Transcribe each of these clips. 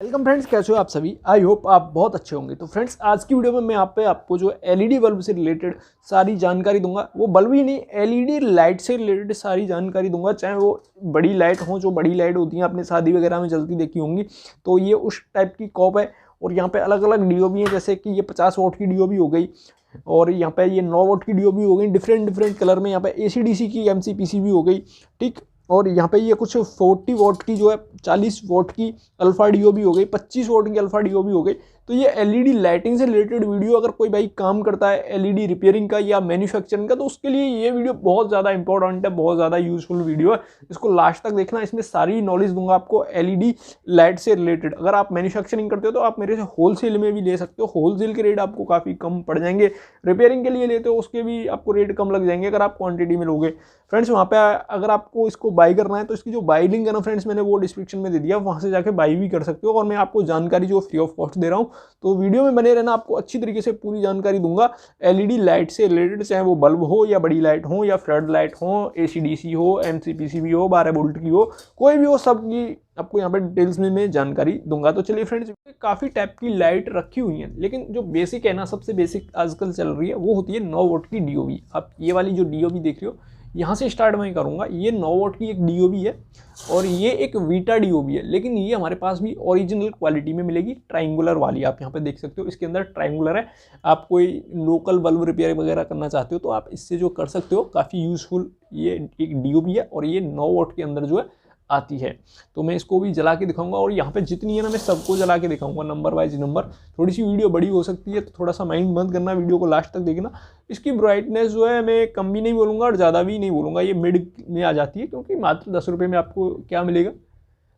Welcome friends, कैसे हो आप सभी। आई होप आप बहुत अच्छे होंगे। तो फ्रेंड्स, आज की वीडियो में मैं आपको जो एलईडी बल्ब से रिलेटेड सारी जानकारी दूंगा। वो बल्ब ही नहीं, एलईडी लाइट से रिलेटेड सारी जानकारी दूंगा। चाहे वो बड़ी लाइट हो, जो बड़ी लाइट होती हैं आपने शादी वगैरह में जलती देखी होंगी, तो ये उस टाइप की कॉप है। और यहाँ पे अलग अलग डीओबी हैं, जैसे कि ये 50 वॉट की डीओबी हो गई, और यहाँ पे ये 9 वॉट की डीओबी हो गई डिफरेंट कलर में। यहाँ पे एसीडीसी की एमसीपीसी भी हो गई, ठीक। और यहाँ पे ये कुछ 40 वॉट की जो है, 40 वॉट की अल्फा डीओबी हो गई, 25 वॉट की अल्फा डीओबी हो गई। तो ये एलईडी लाइटिंग से रिलेटेड वीडियो, अगर कोई भाई काम करता है एलईडी रिपेयरिंग का या मैन्युफैक्चरिंग का, तो उसके लिए ये वीडियो बहुत ज़्यादा इंपॉर्टेंट है, बहुत ज़्यादा यूजफुल वीडियो है। इसको लास्ट तक देखना, इसमें सारी नॉलेज दूंगा आपको एलईडी लाइट से रिलेटेड। अगर आप मैन्युफैक्चरिंग करते हो तो आप मेरे से होलसेल में भी ले सकते हो। होलसेल के रेट आपको काफ़ी कम पड़ जाएंगे। रिपेयरिंग के लिए लेते हो उसके भी आपको रेट कम लग जाएंगे अगर आप क्वांटिटी में लोगे। फ्रेंड्स, वहाँ पे अगर आपको इसको बाई करना है तो इसकी जो बाई लिंक है ना फ्रेंड्स, मैंने वो डिस्क्रिप्शन में दे दिया, वहाँ से जाके बाई भी कर सकते हो। और मैं आपको जानकारी जो फ्री ऑफ कॉस्ट दे रहा हूँ, तो वीडियो में बने रहना, आपको अच्छी तरीके से पूरी जानकारी दूंगा एलईडी लाइट से रिलेटेड। चाहे वो बल्ब हो या बड़ी लाइट हो या फ्लड लाइट हो, एसीडीसी हो, एमसीपीसी हो, 12 वोल्ट की हो, कोई भी हो, सब की आपको यहाँ पे डिटेल्स में मैं जानकारी दूंगा। तो चलिए फ्रेंड्स, काफ़ी टाइप की लाइट रखी हुई है, लेकिन जो बेसिक है ना, सबसे बेसिक आजकल चल रही है, वो होती है 9 वोट की डीओबी। आप ये वाली जो डीओबी देख रहे हो, यहाँ से स्टार्ट मैं करूँगा। ये 9 वोट की एक डीओबी है और ये एक वीटा डीओबी है, लेकिन ये हमारे पास भी ओरिजिनल क्वालिटी में मिलेगी, ट्रायंगुलर वाली। आप यहाँ पे देख सकते हो, इसके अंदर ट्रायंगुलर है। आप कोई लोकल बल्ब रिपेयर वगैरह करना चाहते हो तो आप इससे जो कर सकते हो, काफ़ी यूजफुल ये एक डीओबी है। और ये 9 वोट के अंदर जो है आती है। तो मैं इसको भी जला के दिखाऊंगा, और यहाँ पे जितनी है ना, मैं सबको जला के दिखाऊंगा नंबर वाइज नंबर। थोड़ी सी वीडियो बड़ी हो सकती है, तो थोड़ा सा माइंड बंद करना, वीडियो को लास्ट तक देखना। इसकी ब्राइटनेस जो है, मैं कम भी नहीं बोलूँगा और ज़्यादा भी नहीं बोलूँगा, ये मिड में आ जाती है, क्योंकि मात्र 10 रुपये में आपको क्या मिलेगा।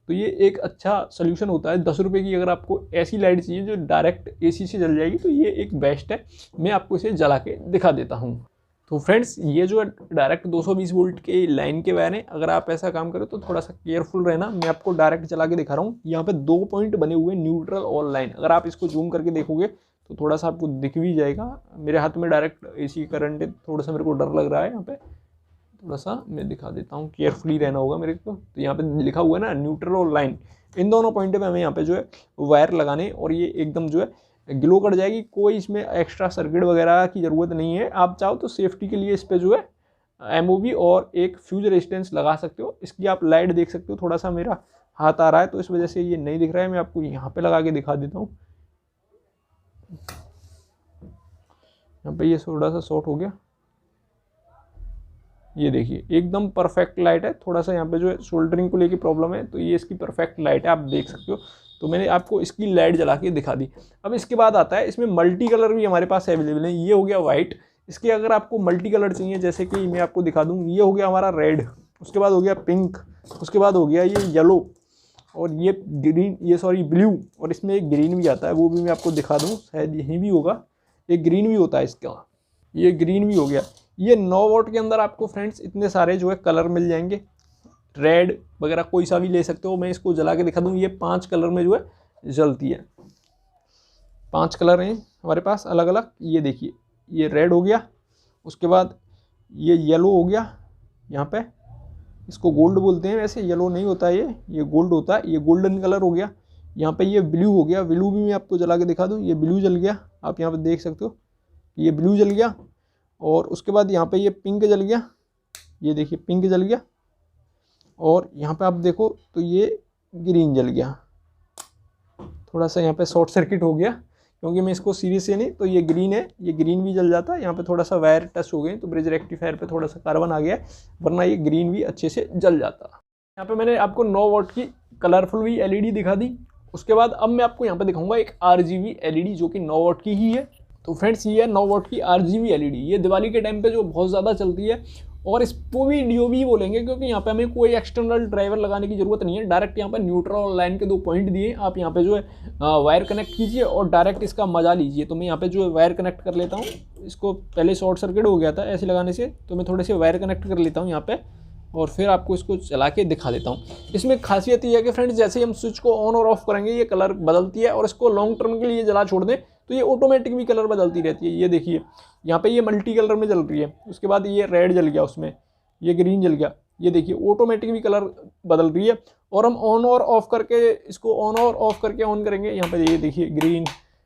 तो ये एक अच्छा सोल्यूशन होता है 10 रुपये की। अगर आपको ऐसी लाइट चाहिए जो डायरेक्ट एसी से जल जाएगी, तो ये एक बेस्ट है। मैं आपको इसे जला के दिखा देता हूँ। तो फ्रेंड्स, ये जो है डायरेक्ट 220 वोल्ट के लाइन के वायर हैं। अगर आप ऐसा काम करो तो थोड़ा सा केयरफुल रहना। मैं आपको डायरेक्ट चला के दिखा रहा हूँ। यहाँ पे 2 पॉइंट बने हुए, न्यूट्रल और लाइन। अगर आप इसको जूम करके देखोगे तो थोड़ा सा आपको दिख भी जाएगा। मेरे हाथ में डायरेक्ट एसी करंट है, थोड़ा सा मेरे को डर लग रहा है। यहाँ पे थोड़ा सा मैं दिखा देता हूँ, केयरफुली रहना होगा मेरे को। तो यहाँ पे लिखा हुआ है ना, न्यूट्रल और लाइन, इन दोनों पॉइंट पे हमें यहाँ पे जो है वायर लगाने, और ये एकदम जो है ग्लो कर जाएगी। कोई इसमें एक्स्ट्रा सर्किट वगैरह की ज़रूरत नहीं है। आप चाहो तो सेफ्टी के लिए इस पर जो है एमओवी और एक फ्यूज रेजिस्टेंस लगा सकते हो। इसकी आप लाइट देख सकते हो। थोड़ा सा मेरा हाथ आ रहा है तो इस वजह से ये नहीं दिख रहा है। मैं आपको यहाँ पे लगा के दिखा देता हूँ। यहाँ पे ये थोड़ा सा शॉर्ट हो गया, ये देखिए एकदम परफेक्ट लाइट है। थोड़ा सा यहाँ पे जो है सोल्डरिंग को लेके प्रॉब्लम है, तो ये इसकी परफेक्ट लाइट है, आप देख सकते हो। तो मैंने आपको इसकी लाइट जला के दिखा दी। अब इसके बाद आता है, इसमें मल्टी कलर भी हमारे पास अवेलेबल है। ये हो गया वाइट। इसके अगर आपको मल्टी कलर चाहिए, जैसे कि मैं आपको दिखा दूँ, ये हो गया हमारा रेड, उसके बाद हो गया पिंक, उसके बाद हो गया ये येलो, और ये ग्रीन, ये सॉरी ब्लू, और इसमें एक ग्रीन भी आता है, वो भी मैं आपको दिखा दूँ, शायद यहीं भी होगा, एक ग्रीन भी होता है इसका, ये ग्रीन भी हो गया। ये 9 वोट के अंदर आपको फ्रेंड्स इतने सारे जो है कलर मिल जाएंगे। रेड वगैरह कोई सा भी ले सकते हो। मैं इसको जला के दिखा दूँ। ये 5 कलर में जो है जलती है। 5 कलर हैं हमारे पास अलग अलग। ये देखिए, ये रेड हो गया, उसके बाद ये येलो हो गया। यहाँ पे इसको गोल्ड बोलते हैं, वैसे येलो नहीं होता है, ये गोल्ड होता है। ये गोल्डन कलर हो गया। यहाँ पे ये ब्लू हो गया। ब्लू भी मैं आपको जला के दिखा दूँ। ये ब्लू जल गया, आप यहाँ पर देख सकते हो, ये ब्लू जल गया। और उसके बाद यहाँ पे ये पिंक जल गया, ये देखिए पिंक जल गया। और यहाँ पे आप देखो तो ये ग्रीन जल गया। थोड़ा सा यहाँ पे शॉर्ट सर्किट हो गया, क्योंकि मैं इसको सीरीज से नहीं, तो ये ग्रीन है, ये ग्रीन भी जल जाता है। यहाँ पे थोड़ा सा वायर टच हो गए, तो ब्रिज रेक्टिफायर पे थोड़ा सा कार्बन आ गया, वरना ये ग्रीन भी अच्छे से जल जाता। यहाँ पे मैंने आपको 9 वोट की कलरफुल भी एलईडी दिखा दी। उसके बाद अब मैं आपको यहाँ पे दिखाऊंगा एक RGB एलईडी, जो कि 9 वोट की ही है। तो फ्रेंड्स, ये है 9 वोट की RGB एलईडी। ये दिवाली के टाइम पे जो बहुत ज़्यादा चलती है, और इसको भी डीओबी बोलेंगे, क्योंकि यहाँ पे हमें कोई एक्सटर्नल ड्राइवर लगाने की जरूरत नहीं है। डायरेक्ट यहाँ पे न्यूट्रल और लाइन के 2 पॉइंट दिए, आप यहाँ पे जो है वायर कनेक्ट कीजिए और डायरेक्ट इसका मजा लीजिए। तो मैं यहाँ पे जो है वायर कनेक्ट कर लेता हूँ। इसको पहले शॉर्ट सर्किट हो गया था ऐसे लगाने से, तो मैं थोड़े से वायर कनेक्ट कर लेता हूँ यहाँ पे, और फिर आपको इसको चला के दिखा देता हूँ। इसमें खासियत ये है कि फ्रेंड्स, जैसे ही हम स्विच को ऑन और ऑफ करेंगे, ये कलर बदलती है, और इसको लॉन्ग टर्म के लिए जला छोड़ दें तो ये ऑटोमेटिक भी कलर बदलती रहती है। ये देखिए, यहाँ पे ये मल्टी कलर में जल रही है। उसके बाद ये रेड जल गया, उसमें ये ग्रीन जल गया, ये देखिए ऑटोमेटिक भी कलर बदल रही है। और हम ऑन और ऑफ करके इसको ऑन और ऑफ करके ऑन करेंगे, यहाँ पे ये देखिए ग्रीन,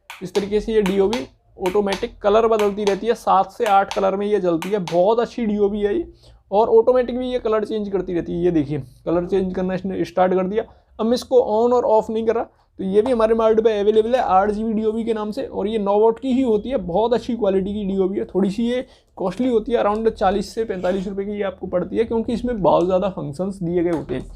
इस तरीके से ये डीओबी ऑटोमेटिक कलर बदलती रहती है, 7 से 8 कलर में ये जलती है। बहुत अच्छी डीओबी है ये, और ऑटोमेटिक भी ये कलर चेंज करती रहती है। ये देखिए कलर चेंज करना इसने स्टार्ट कर दिया। अब मैं इसको ऑन और ऑफ नहीं कर रहा, तो ये भी हमारे मार्केट पे अवेलेबल है 8GB डीओबी के नाम से, और ये 9 वॉट की ही होती है। बहुत अच्छी क्वालिटी की डीओबी है, थोड़ी सी ये कॉस्टली होती है, अराउंड 40 से 45 रुपये की ये आपको पड़ती है, क्योंकि इसमें बहुत ज़्यादा फंक्शंस दिए गए होते हैं।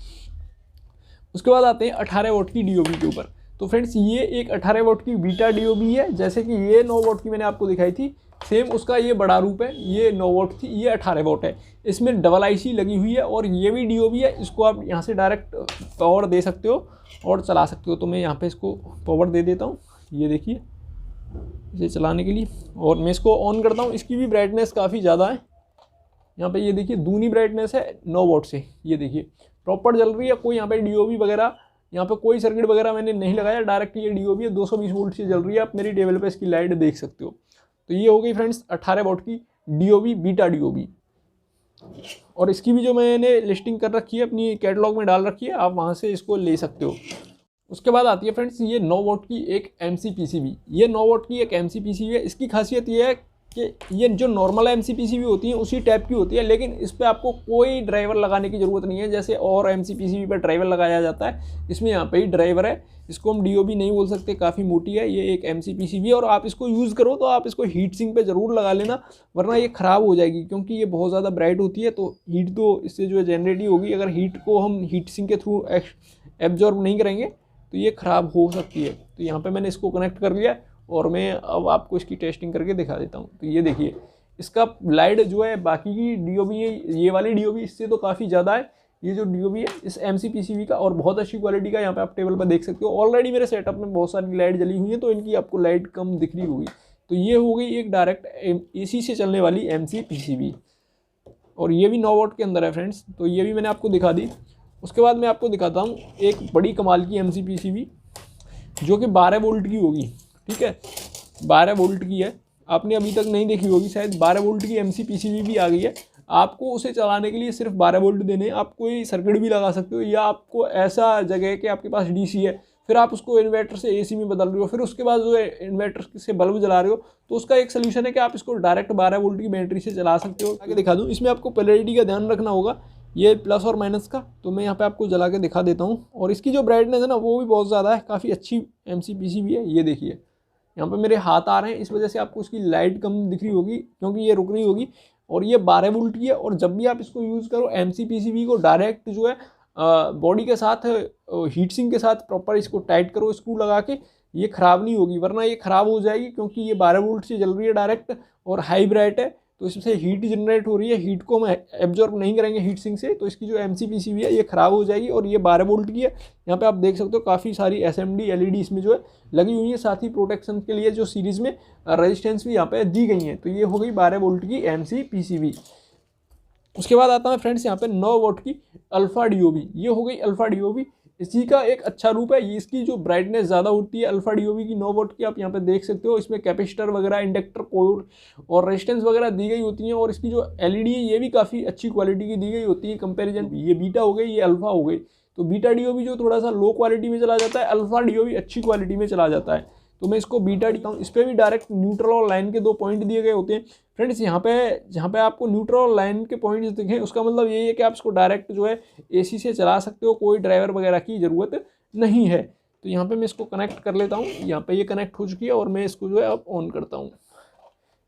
उसके बाद आते हैं 18 वॉट की डीओबी के ऊपर। तो फ्रेंड्स ये एक 18 वॉट की बीटा डीओबी है, जैसे कि ये 9 वॉट की मैंने आपको दिखाई थी, सेम उसका ये बड़ा रूप है। ये 9 वॉट थी, ये 18 वॉट है। इसमें डबल आईसी लगी हुई है, और ये भी डीओबी है। इसको आप यहाँ से डायरेक्ट पावर दे सकते हो और चला सकते हो। तो मैं यहाँ पे इसको पावर दे देता हूँ, ये देखिए इसे चलाने के लिए, और मैं इसको ऑन करता हूँ। इसकी भी ब्राइटनेस काफ़ी ज़्यादा है, यहाँ पे ये देखिए दूनी ब्राइटनेस है 9 वॉट से। ये देखिए प्रॉपर जल रही है, कोई यहाँ पे डीओबी वगैरह, यहाँ पे कोई सर्किट वगैरह मैंने नहीं लगाया, डायरेक्ट ये डीओबी है, 220 वोल्ट से जल रही है। आप मेरी टेबल पे इसकी लाइट देख सकते हो। तो ये हो गई फ्रेंड्स 18 वॉट की डीओबी, बीटा डीओबी। और इसकी भी जो मैंने लिस्टिंग कर रखी है, अपनी कैटलॉग में डाल रखी है, आप वहाँ से इसको ले सकते हो। उसके बाद आती है फ्रेंड्स ये 9 वॉट की एक MCPCB। ये 9 वॉट की एक MCPCB है। इसकी खासियत ये है कि ये जो नॉर्मल MCPCB होती है उसी टाइप की होती है, लेकिन इस पर आपको कोई ड्राइवर लगाने की ज़रूरत नहीं है, जैसे और MCPCB पर ड्राइवर लगाया जाता है। इसमें यहाँ पे ही ड्राइवर है, इसको हम डीओबी नहीं बोल सकते, काफ़ी मोटी है ये एक MCPCB। और आप इसको यूज़ करो तो आप इसको हीट सिंक पे ज़रूर लगा लेना, वरना ये ख़राब हो जाएगी, क्योंकि ये बहुत ज़्यादा ब्राइट होती है। तो हीट तो इससे जो है जनरेट ही होगी। अगर हीट को हम हीट सिंक के थ्रू एब्जॉर्ब नहीं करेंगे तो ये ख़राब हो सकती है। तो यहाँ पे मैंने इसको कनेक्ट कर लिया, और मैं अब आपको इसकी टेस्टिंग करके दिखा देता हूँ। तो ये देखिए इसका लाइट जो है बाकी की डीओबी है, ये वाली डीओबी इससे तो काफ़ी ज़्यादा है, ये जो डीओबी है इस MCPCB का, और बहुत अच्छी क्वालिटी का। यहाँ पे आप टेबल पर देख सकते हो। ऑलरेडी मेरे सेटअप में बहुत सारी लाइट जली हुई है, तो इनकी आपको लाइट कम दिख रही होगी। तो ये हो गई एक डायरेक्ट AC से चलने वाली MCPCB, और ये भी 9 वॉट के अंदर है फ्रेंड्स। तो ये भी मैंने आपको दिखा दी। उसके बाद मैं आपको दिखाता हूँ एक बड़ी कमाल की MCPCB, जो कि 12 वोल्ट की होगी। ठीक है, 12 वोल्ट की है, आपने अभी तक नहीं देखी होगी शायद। 12 वोल्ट की MCPCB भी आ गई है। आपको उसे चलाने के लिए सिर्फ 12 वोल्ट देने, आप कोई सर्किट भी लगा सकते हो, या आपको ऐसा जगह है कि आपके पास DC है, फिर आप उसको इन्वर्टर से AC में बदल रहे हो, फिर उसके बाद जो है इन्वर्टर से बल्ब जला रहे हो, तो उसका एक सोल्यूशन है कि आप इसको डायरेक्ट 12 वोल्ट की बैटरी से चला सकते हो। आगे दिखा दूँ, इसमें आपको पोलैरिटी का ध्यान रखना होगा, ये प्लस और माइनस का। तो मैं यहाँ पे आपको जला के दिखा देता हूँ। और इसकी जो ब्राइटनेस है ना, वो भी बहुत ज़्यादा है, काफ़ी अच्छी MCPCB है। ये देखिए यहाँ पे मेरे हाथ आ रहे हैं, इस वजह से आपको इसकी लाइट कम दिख रही होगी, क्योंकि ये रुक रही होगी। और ये 12 वोल्ट की है। और जब भी आप इसको यूज़ करो, MCPCB को डायरेक्ट जो है बॉडी के साथ, हीट सिंक के साथ प्रॉपर इसको टाइट करो स्क्रू लगा के, ये ख़राब नहीं होगी, वरना ये ख़राब हो जाएगी, क्योंकि ये 12 वोल्ट से जल रही है डायरेक्ट, और हाई ब्राइट है, तो इससे हीट जनरेट हो रही है। हीट को हम एब्जॉर्ब नहीं करेंगे हीट सिंक से, तो इसकी जो MCPCB है ये ख़राब हो जाएगी। और ये 12 वोल्ट की है। यहाँ पे आप देख सकते हो काफ़ी सारी SMD LED इसमें जो है लगी हुई है, साथ ही प्रोटेक्शन के लिए जो सीरीज़ में रेजिस्टेंस भी यहाँ पे दी गई हैं। तो ये हो गई 12 वोल्ट की MCPCB। उसके बाद आता है फ्रेंड्स यहाँ पे 9 वोल्ट की अल्फ़ा डीओबी। ये हो गई अल्फ़ा डीओबी, इसी का एक अच्छा रूप है। ये इसकी जो ब्राइटनेस ज़्यादा होती है अल्फ़ा डीओबी की 9 वोल्ट की, आप यहाँ पे देख सकते हो। इसमें कैपेसिटर वगैरह, इंडक्टर कोर और रेजिस्टेंस वगैरह दी गई होती हैं। और इसकी जो LED है ये भी काफ़ी अच्छी क्वालिटी की दी गई होती है कंपेरिजन। ये बीटा हो गई, ये अल्फ़ा हो गई। तो बीटा डीओबी जो थोड़ा सा लो क्वालिटी में चला जाता है, अल्फ़ा डीओबी अच्छी क्वालिटी में चला जाता है। तो मैं इसको बीटा देता हूँ। इस पर भी डायरेक्ट न्यूट्रल और लाइन के 2 पॉइंट दिए गए होते हैं फ्रेंड्स। यहाँ पे जहाँ पे आपको न्यूट्रल और लाइन के पॉइंट्स दिखें, उसका मतलब यही है कि आप इसको डायरेक्ट जो है AC से चला सकते हो, कोई ड्राइवर वगैरह की ज़रूरत नहीं है। तो यहाँ पे मैं इसको कनेक्ट कर लेता हूँ। यहाँ पे ये कनेक्ट हो चुकी है, और मैं इसको जो है अब ऑन करता हूँ।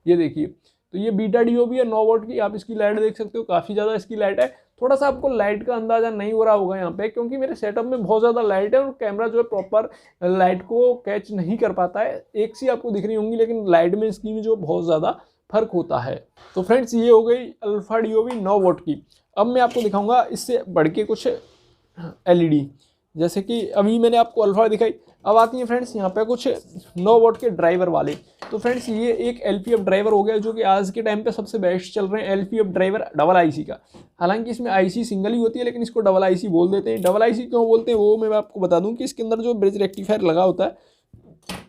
ये देखिए, तो ये बीटा डीओबी है 9 वोल्ट की। आप इसकी लाइट देख सकते हो, काफ़ी ज़्यादा इसकी लाइट है। थोड़ा सा आपको लाइट का अंदाज़ा नहीं हो रहा होगा यहाँ पे, क्योंकि मेरे सेटअप में बहुत ज़्यादा लाइट है, और कैमरा जो है प्रॉपर लाइट को कैच नहीं कर पाता है। एक सी आपको दिख रही होंगी, लेकिन लाइट में इसकी में जो बहुत ज़्यादा फर्क होता है। तो फ्रेंड्स ये हो गई अल्फ़ा डीओबी 9 वोल्ट की। अब मैं आपको दिखाऊंगा इससे बढ़ के कुछ LED, जैसे कि अभी मैंने आपको अल्फ़ा दिखाई। अब आती है फ्रेंड्स यहाँ पे कुछ 9 वोल्ट के ड्राइवर वाले। तो फ्रेंड्स ये एक LPF ड्राइवर हो गया, जो कि आज के टाइम पे सबसे बेस्ट चल रहे हैं। LPF ड्राइवर डबल IC का, हालांकि इसमें IC सिंगल ही होती है, लेकिन इसको डबल IC बोल देते हैं। डबल IC क्यों बोलते हैं वो मैं आपको बता दूं कि इसके अंदर जो ब्रिज रेक्टिफायर लगा होता है,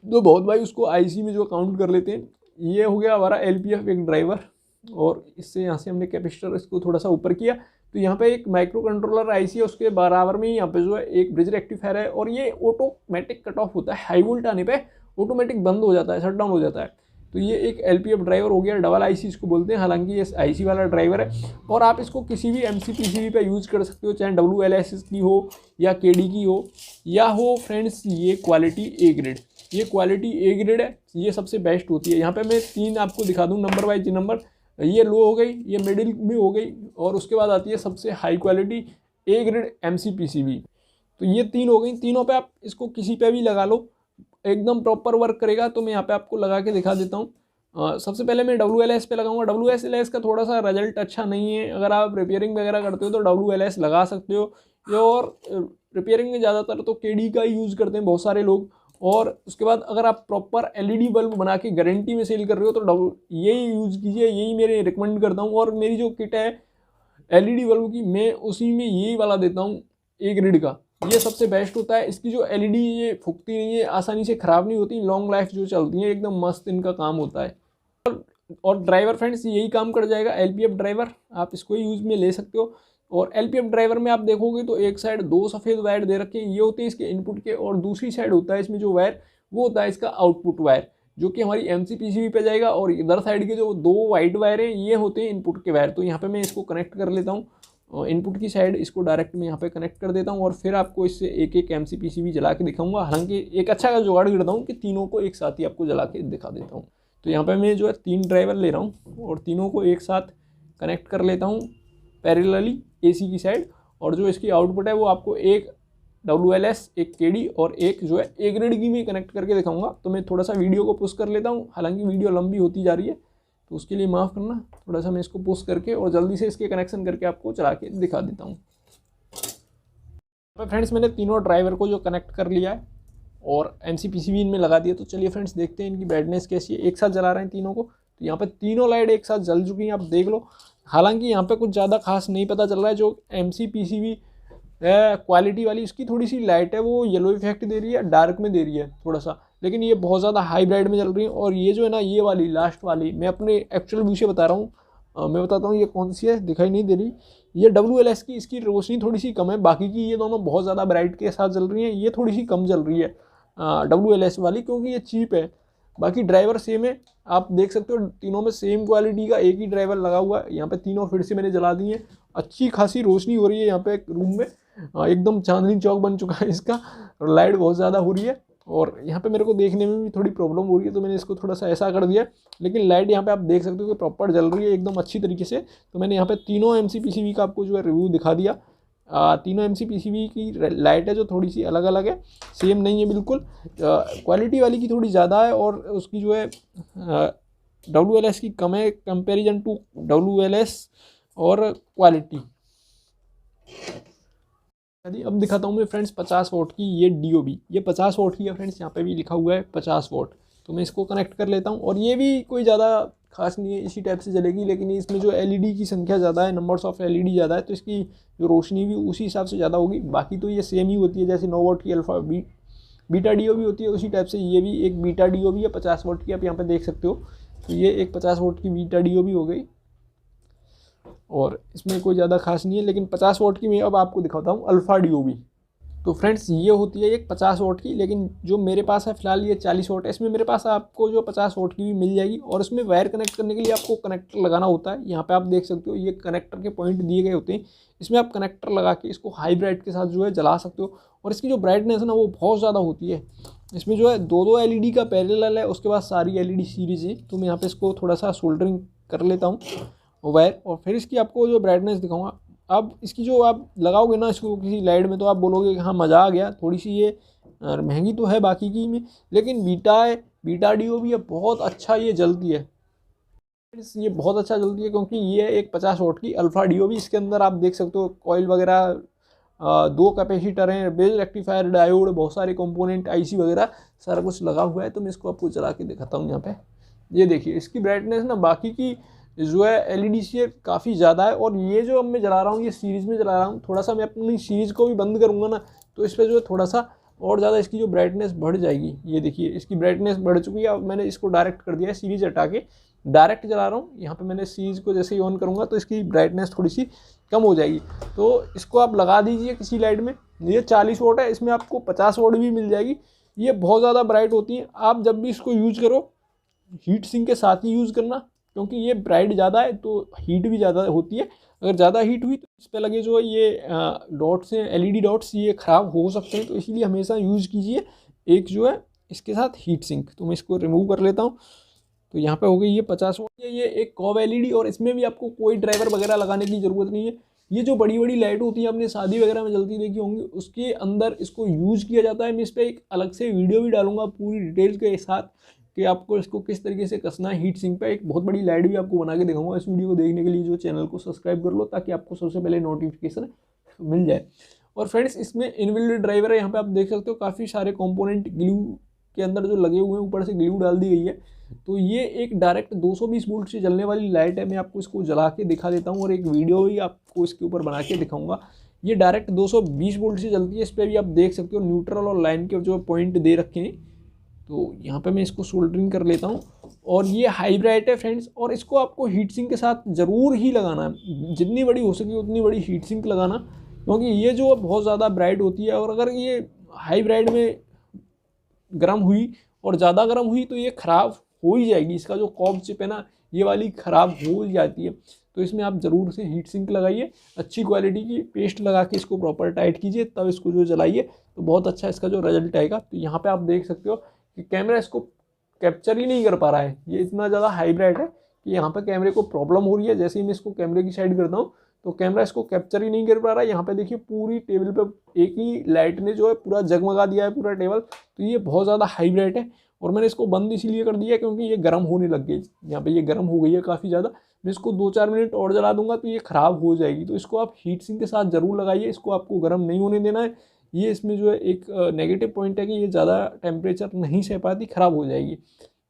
तो बहुत भाई उसको IC में जो काउंट कर लेते हैं। ये हो गया हमारा LPF एक ड्राइवर, और इससे यहाँ से हमने कैपेसिटर इसको थोड़ा सा ऊपर किया, तो यहाँ पे एक माइक्रो कंट्रोलर आईसी है, उसके बराबर में ही यहाँ पे जो है एक ब्रिज रेक्टिफायर है, और ये ऑटोमेटिक कट ऑफ होता है। हाई वोल्ट आने पे ऑटोमेटिक बंद हो जाता है, शट डाउन हो जाता है। तो ये एक एलपीएफ ड्राइवर हो गया, डबल आईसी इसको बोलते हैं, हालांकि ये आईसी वाला ड्राइवर है। और आप इसको किसी भी एमसी पीसीबी पे यूज़ कर सकते हो, चाहे WLSS की हो या केडी की हो, या हो फ्रेंड्स ये क्वालिटी ए ग्रेड। ये क्वालिटी ए ग्रेड है, ये सबसे बेस्ट होती है। यहाँ पे मैं 3 आपको दिखा दूँ नंबर वाइज नंबर। ये लो हो गई, ये मिडिल में हो गई, और उसके बाद आती है सबसे high quality A grade MC PCB. तो ये 3 हो गई। तीनों पे आप इसको किसी पे भी लगा लो, एकदम प्रॉपर वर्क करेगा। तो मैं यहाँ पे आपको लगा के दिखा देता हूँ। सबसे पहले मैं WLS पे लगाऊंगा। WLS का थोड़ा सा रिजल्ट अच्छा नहीं है। अगर आप रिपेयरिंग वगैरह करते हो तो WLS लगा सकते हो, और रिपेयरिंग में ज़्यादातर तो केडी का यूज़ करते हैं बहुत सारे लोग। और उसके बाद अगर आप प्रॉपर LED बल्ब बना के गारंटी में सेल कर रहे हो तो यही यूज़ कीजिए, यही मेरे रिकमेंड करता हूँ। और मेरी जो किट है LED बल्ब की, मैं उसी में यही वाला देता हूँ, ए ग्रेड का। ये सबसे बेस्ट होता है। इसकी जो LED ये फूकती नहीं है, आसानी से ख़राब नहीं होती, लॉन्ग लाइफ जो चलती है, एकदम मस्त इनका काम होता है। और ड्राइवर फ्रेंड्स यही काम कर जाएगा, LPF ड्राइवर, आप इसको ही यूज़ में ले सकते हो। और LPF ड्राइवर में आप देखोगे तो एक साइड 2 सफ़ेद वायर दे रखे हैं, ये होते हैं इसके इनपुट के, और दूसरी साइड होता है इसमें जो वायर, वो होता है इसका आउटपुट वायर, जो कि हमारी एमसी पीसीबी पे जाएगा। और इधर साइड के जो 2 वाइट वायर हैं, ये होते हैं इनपुट के वायर। तो यहाँ पे मैं इसको कनेक्ट कर लेता हूँ, इनपुट की साइड इसको डायरेक्ट मैं यहाँ पे कनेक्ट कर देता हूँ, और फिर आपको इससे एक एक एमसी पीसीबी जला के दिखाऊंगा। हालांकि एक अच्छा का जुगाड़ करता हूँ कि तीनों को एक साथ ही आपको जला के दिखा देता हूँ। तो यहाँ पे मैं जो है 3 ड्राइवर ले रहा हूँ, और तीनों को एक साथ कनेक्ट कर लेता हूँ पैरेलली AC की साइड। और जो इसकी आउटपुट है वो आपको एक WLS, एक केडी और एक जो है ए ग्रेड की में कनेक्ट करके दिखाऊंगा। तो मैं थोड़ा सा वीडियो को पुश कर लेता हूँ, हालांकि वीडियो लंबी होती जा रही है, तो उसके लिए माफ़ करना। थोड़ा सा मैं इसको पुश करके और जल्दी से इसके कनेक्शन करके आपको चला के दिखा देता हूँ। तो फ्रेंड्स मैंने तीनों ड्राइवर को जो कनेक्ट कर लिया है और एमसी पीसीबी इनमें लगा दिया। तो चलिए फ्रेंड्स देखते हैं इनकी ब्राइटनेस कैसी है। एक साथ जला रहे हैं तीनों को। तो यहाँ पे तीनों लाइट एक साथ जल चुकी हैं, आप देख लो। हालांकि यहाँ पे कुछ ज़्यादा खास नहीं पता चल रहा है। जो एमसी पीसीबी क्वालिटी वाली, इसकी थोड़ी सी लाइट है वो येलो इफेक्ट दे रही है, डार्क में दे रही है थोड़ा सा, लेकिन ये बहुत ज़्यादा हाई ब्राइट में चल रही है। और ये जो है ना, ये वाली लास्ट वाली, मैं अपने एक्चुअल व्यू से बता रहा हूँ, मैं बताता हूँ ये कौन सी है, दिखाई नहीं दे रही। ये WLS की, इसकी रोशनी थोड़ी सी कम है, बाकी की ये दोनों बहुत ज़्यादा ब्राइट के साथ चल रही हैं। ये थोड़ी सी कम चल रही है WLS वाली, क्योंकि ये चीप है। बाकी ड्राइवर सेम है, आप देख सकते हो तीनों में सेम क्वालिटी का एक ही ड्राइवर लगा हुआ है। यहाँ पे तीनों फिर से मैंने जला दी है। अच्छी खासी रोशनी हो रही है यहाँ पे रूम में, एकदम चांदनी चौक बन चुका है इसका। लाइट बहुत ज़्यादा हो रही है, और यहाँ पे मेरे को देखने में भी थोड़ी प्रॉब्लम हो रही है, तो मैंने इसको थोड़ा सा ऐसा कर दिया। लेकिन लाइट यहाँ पे आप देख सकते हो कि प्रॉपर जल रही है एकदम अच्छी तरीके से। तो मैंने यहाँ पे तीनों एमसी पीसीबी का आपको जो है रिव्यू दिखा दिया। तीनों एमसी पीसीबी की लाइट है जो थोड़ी सी अलग अलग है, सेम नहीं है बिल्कुल। क्वालिटी वाली की थोड़ी ज़्यादा है, और उसकी जो है WLS की कम है कंपेरिजन टू WLS और क्वालिटी। अब दिखाता हूँ मैं फ्रेंड्स 50 वॉट की ये DOB, ये 50 वॉट की है फ्रेंड्स, यहाँ पे भी लिखा हुआ है 50 वॉट। तो मैं इसको कनेक्ट कर लेता हूँ, और ये भी कोई ज़्यादा खास नहीं है, इसी टाइप से चलेगी। लेकिन इसमें जो LED की संख्या ज़्यादा है, नंबर्स ऑफ LED ज़्यादा है, तो इसकी जो रोशनी भी उसी हिसाब से ज़्यादा होगी। बाकी तो ये सेम ही होती है, जैसे 9 वॉट की बीटा DOB होती है, उसी टाइप से ये भी एक बीटा DOB है 50 वॉट की, आप यहाँ पर देख सकते हो। तो ये एक 50 वॉट की बीटा DOB हो गई, और इसमें कोई ज़्यादा खास नहीं है। लेकिन 50 वॉट की मैं अब आपको दिखाता हूँ अल्फ़ा DOB। तो फ्रेंड्स ये होती है एक 50 वॉट की, लेकिन जो मेरे पास है फिलहाल ये 40 वॉट है। इसमें मेरे पास आपको जो 50 वॉट की भी मिल जाएगी, और उसमें वायर कनेक्ट करने के लिए आपको कनेक्टर लगाना होता है। यहाँ पे आप देख सकते हो ये कनेक्टर के पॉइंट दिए गए होते हैं, इसमें आप कनेक्टर लगा के इसको हाई ब्राइट के साथ जो है जला सकते हो। और इसकी जो ब्राइटनेस है ना, वो बहुत ज़्यादा होती है। इसमें जो है 2 LED का पैरेलल है, उसके बाद सारी LED सीरीज है। तो मैं यहाँ पर इसको थोड़ा सा सोल्डरिंग कर लेता हूँ वायर, और फिर इसकी आपको जो ब्राइटनेस दिखाऊंगा। अब इसकी जो आप लगाओगे ना इसको किसी लाइट में, तो आप बोलोगे कि हाँ मज़ा आ गया। थोड़ी सी ये महंगी तो है बाकी की में, लेकिन बीटा DOB है, बहुत अच्छा ये जलती है। ये बहुत अच्छा जलती है, क्योंकि ये एक 50 वॉट की अल्फ़ा DOB। इसके अंदर आप देख सकते हो कॉइल वगैरह, 2 कैपेसिटर हैं, बेस रेक्टिफायर, डायोड, बहुत सारे कंपोनेंट, IC वगैरह सारा कुछ लगा हुआ है। तो मैं इसको आपको चला के दिखाता हूँ। यहाँ पे ये देखिए, इसकी ब्राइटनेस ना बाकी की जो है LED से काफ़ी ज़्यादा है। और ये जो अब मैं जला रहा हूँ, ये सीरीज़ में जला रहा हूँ। थोड़ा सा मैं अपनी सीरीज़ को भी बंद करूँगा ना, तो इस पर जो है थोड़ा सा और ज़्यादा इसकी जो ब्राइटनेस बढ़ जाएगी। ये देखिए इसकी ब्राइटनेस बढ़ चुकी है। अब मैंने इसको डायरेक्ट कर दिया है, सीरीज हटा के डायरेक्ट चला रहा हूँ। यहाँ पे मैंने सीरीज को जैसे ही ऑन करूँगा तो इसकी ब्राइटनेस थोड़ी सी कम हो जाएगी। तो इसको आप लगा दीजिए किसी लाइट में। ये 40 वोट है, इसमें आपको 50 वोट भी मिल जाएगी। ये बहुत ज़्यादा ब्राइट होती हैं। आप जब भी इसको यूज करो हीट सिंक के साथ ही यूज़ करना, क्योंकि ये ब्राइट ज़्यादा है तो हीट भी ज़्यादा होती है। अगर ज़्यादा हीट हुई तो इस पर लगे जो ये डॉट्स हैं, एलईडी डॉट्स, ये ख़राब हो सकते हैं। तो इसीलिए हमेशा यूज़ कीजिए एक जो है इसके साथ हीट सिंक। तो मैं इसको रिमूव कर लेता हूँ। तो यहाँ पे हो गई ये 50 वोट। ये एक कॉब एलईडी, और इसमें भी आपको कोई ड्राइवर वगैरह लगाने की ज़रूरत नहीं है। ये जो बड़ी बड़ी लाइट होती है आपने शादी वगैरह में जलती देखी होंगी, उसके अंदर इसको यूज़ किया जाता है। मैं इस पर एक अलग से वीडियो भी डालूंगा पूरी डिटेल के साथ कि आपको इसको किस तरीके से कसना है हीट सिंक पे। एक बहुत बड़ी लाइट भी आपको बना के दिखाऊंगा। इस वीडियो को देखने के लिए जो चैनल को सब्सक्राइब कर लो, ताकि आपको सबसे पहले नोटिफिकेशन मिल जाए। और फ्रेंड्स इसमें इनबिल्ट ड्राइवर है, यहाँ पे आप देख सकते हो काफ़ी सारे कंपोनेंट ग्लू के अंदर जो लगे हुए हैं, ऊपर से ग्लू डाल दी गई है। तो ये एक डायरेक्ट 220 वोल्ट से जलने वाली लाइट है। मैं आपको इसको जला के दिखा देता हूँ और एक वीडियो भी आपको इसके ऊपर बना के दिखाऊंगा। ये डायरेक्ट 220 वोल्ट से चलती है। इस पर भी आप देख सकते हो न्यूट्रल और लाइन के जो पॉइंट दे रखे हैं। तो यहाँ पे मैं इसको सोल्डरिंग कर लेता हूँ। और ये हाई ब्राइट है फ्रेंड्स, और इसको आपको हीट सिंक के साथ ज़रूर ही लगाना है। जितनी बड़ी हो सके उतनी बड़ी हीट सिंक लगाना, क्योंकि ये जो बहुत ज़्यादा ब्राइट होती है। और अगर ये हाई ब्राइट में गर्म हुई और ज़्यादा गर्म हुई तो ये ख़राब हो ही जाएगी। इसका जो कॉब चिप है ना, ये वाली ख़राब हो जाती है। तो इसमें आप ज़रूर से हीट सिंक लगाइए, अच्छी क्वालिटी की पेस्ट लगा के इसको प्रॉपर टाइट कीजिए, तब इसको जो जलाइए तो बहुत अच्छा इसका जो रिजल्ट आएगा। तो यहाँ पे आप देख सकते हो कि कैमरा इसको कैप्चर ही नहीं कर पा रहा है। ये इतना ज़्यादा हाई ब्राइट है कि यहाँ पे कैमरे को प्रॉब्लम हो रही है। जैसे ही मैं इसको कैमरे की साइड करता हूँ तो कैमरा इसको कैप्चर ही नहीं कर पा रहा है। यहाँ पे देखिए पूरी टेबल पे एक ही लाइट ने जो है पूरा जगमगा दिया है पूरा टेबल। तो ये बहुत ज़्यादा हाई ब्राइट है। और मैंने इसको बंद इसीलिए कर दिया क्योंकि ये गर्म होने लग गई। यहाँ पे ये गर्म हो गई है काफ़ी ज़्यादा। मैं इसको 2-4 मिनट और जला दूंगा तो ये ख़राब हो जाएगी। तो इसको आप हीट सिंक के साथ ज़रूर लगाइए। इसको आपको गर्म नहीं होने देना है। ये इसमें जो है एक नेगेटिव पॉइंट है कि ये ज़्यादा टेम्परेचर नहीं सह पाती, ख़राब हो जाएगी।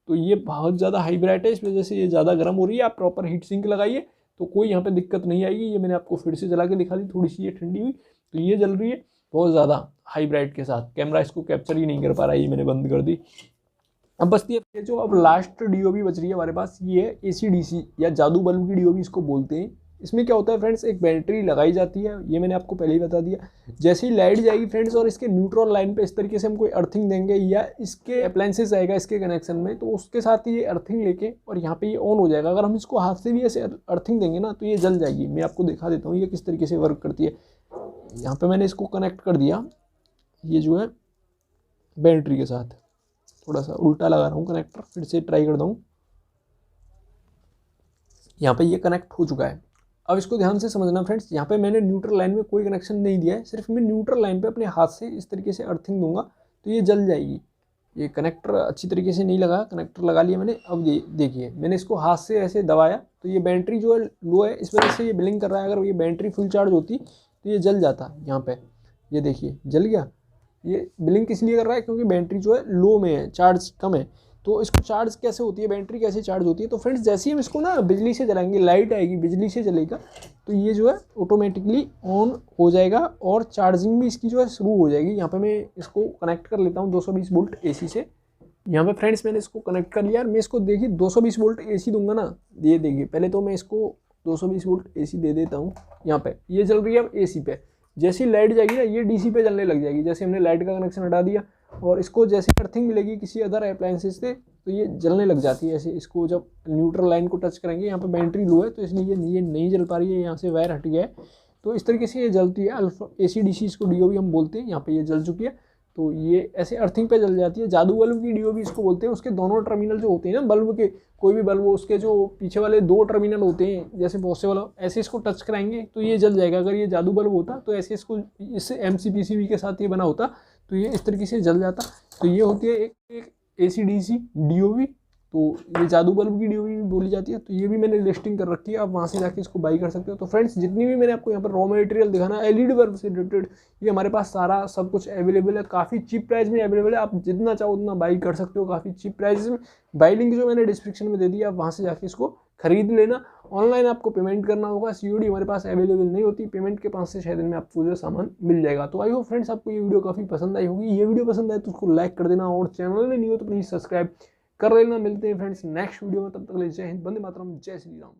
तो ये बहुत ज़्यादा हाई ब्राइट है, इस वजह से ये ज़्यादा गर्म हो रही है। आप प्रॉपर हीट सिंक लगाइए तो कोई यहाँ पे दिक्कत नहीं आएगी। ये मैंने आपको फिर से जला के दिखा दी, थोड़ी सी ये ठंडी हुई तो ये जल रही है बहुत ज़्यादा हाई ब्राइट के साथ। कैमरा इसको कैप्चर ही नहीं कर पा रहा है, ये मैंने बंद कर दी। अब बचती है जो अब लास्ट डीओबी बच रही है हमारे पास, ये है एसीडीसी या जादू बल्ब की डीओबी इसको बोलते हैं। इसमें क्या होता है फ्रेंड्स, एक बैटरी लगाई जाती है, ये मैंने आपको पहले ही बता दिया। जैसे ही लाइट जाएगी फ्रेंड्स और इसके न्यूट्रल लाइन पे इस तरीके से हम कोई अर्थिंग देंगे या इसके अप्लायंसेस आएगा इसके कनेक्शन में, तो उसके साथ ही ये अर्थिंग लेके और यहाँ पे ये ऑन हो जाएगा। अगर हम इसको हाथ से भी ऐसे अर्थिंग देंगे ना तो ये जल जाएगी। मैं आपको दिखा देता हूँ ये किस तरीके से वर्क करती है। यहाँ पर मैंने इसको कनेक्ट कर दिया, ये जो है बैटरी के साथ। थोड़ा सा उल्टा लगा रहा हूँ कनेक्टर, फिर से ट्राई करता हूँ। यहाँ पे ये कनेक्ट हो चुका है। अब इसको ध्यान से समझना फ्रेंड्स, यहाँ पे मैंने न्यूट्रल लाइन में कोई कनेक्शन नहीं दिया है, सिर्फ मैं न्यूट्रल लाइन पे अपने हाथ से इस तरीके से अर्थिंग दूंगा तो ये जल जाएगी। ये कनेक्टर अच्छी तरीके से नहीं लगा, कनेक्टर लगा लिया मैंने। अब ये देखिए मैंने इसको हाथ से ऐसे दबाया तो ये बैटरी जो है लो है, इस वजह से ये ब्लिंक कर रहा है। अगर ये बैटरी फुल चार्ज होती तो ये जल जाता। यहाँ पे ये देखिए जल गया। ये ब्लिंक इसलिए कर रहा है क्योंकि बैटरी जो है लो में है, चार्ज कम है। तो इसको चार्ज कैसे होती है, बैटरी कैसे चार्ज होती है, तो फ्रेंड्स जैसे ही हम इसको ना बिजली से जलाएंगे, लाइट आएगी बिजली से जलेगा तो ये जो है ऑटोमेटिकली ऑन हो जाएगा और चार्जिंग भी इसकी जो है शुरू हो जाएगी। यहाँ पे मैं इसको कनेक्ट कर लेता हूँ 220 वोल्ट एसी से। यहाँ पे फ्रेंड्स मैंने इसको कनेक्ट कर लिया। मैं इसको देखिए 220 वोल्ट एसी दूंगा ना, ये देखिए पहले तो मैं इसको 220 वोल्ट एसी दे देता हूँ। यहाँ पे ये चल रही है अब एसी पे। जैसे ही लाइट जाएगी ना ये डीसी पे चलने लग जाएगी। जैसे हमने लाइट का कनेक्शन हटा दिया और इसको जैसे अर्थिंग मिलेगी किसी अदर अप्लायंसेस से तो ये जलने लग जाती है ऐसे। इसको जब न्यूट्रल लाइन को टच करेंगे, यहाँ पे बैटरी लो है तो इसलिए ये नहीं जल पा रही है, यहाँ से वायर हट गया है तो इस तरीके से ये जलती है। अल्फा एसीडीसी इसको डीओबी हम बोलते हैं। यहाँ पे ये जल चुकी है तो ये ऐसे अर्थिंग पे जल जाती है। जादू बल्ब की डीओबी इसको बोलते हैं। उसके दोनों टर्मिनल जो होते हैं ना बल्ब के, कोई भी बल्ब हो उसके जो पीछे वाले 2 टर्मिनल होते हैं जैसे पॉसिबल ऐसे इसको टच कराएंगे तो ये जल जाएगा। अगर ये जादू बल्ब होता तो ऐसे इसको इससे एमसीपीसीबी के साथ ये बना होता तो ये इस तरीके से जल जाता। तो ये होती है एक एसीडीसी डीओबी। तो ये जादू बल्ब की डीओबी भी बोली जाती है। तो ये भी मैंने लिस्टिंग कर रखी है, आप वहाँ से जाके इसको बाई कर सकते हो। तो फ्रेंड्स जितनी भी मैंने आपको यहाँ पर रॉ मटेरियल दिखाना एलईडी बल्ब से रिलेटेड, ये हमारे पास सारा सब कुछ अवेलेबल है। काफ़ी चीप प्राइस में अवेलेबल है, आप जितना चाहो उतना बाई कर सकते हो काफ़ी चीप प्राइस में। बाई लिंक जो मैंने डिस्क्रिप्शन में दे दिया, आप वहाँ से जाके इसको खरीद लेना। ऑनलाइन आपको पेमेंट करना होगा, सीओडी हमारे पास अवेलेबल नहीं होती, पेमेंट के 5 से 6 दिन में आपको जो सामान मिल जाएगा। तो आई होप फ्रेंड्स आपको ये वीडियो काफ़ी पसंद आई होगी। ये वीडियो पसंद आए तो उसको लाइक कर देना, और चैनल में नहीं हो तो प्लीज़ सब्सक्राइब कर लेना। मिलते हैं फ्रेंड्स नेक्स्ट वीडियो में, तब तक के लिए जय हिंद, वंदे मातरम, जय श्री राम।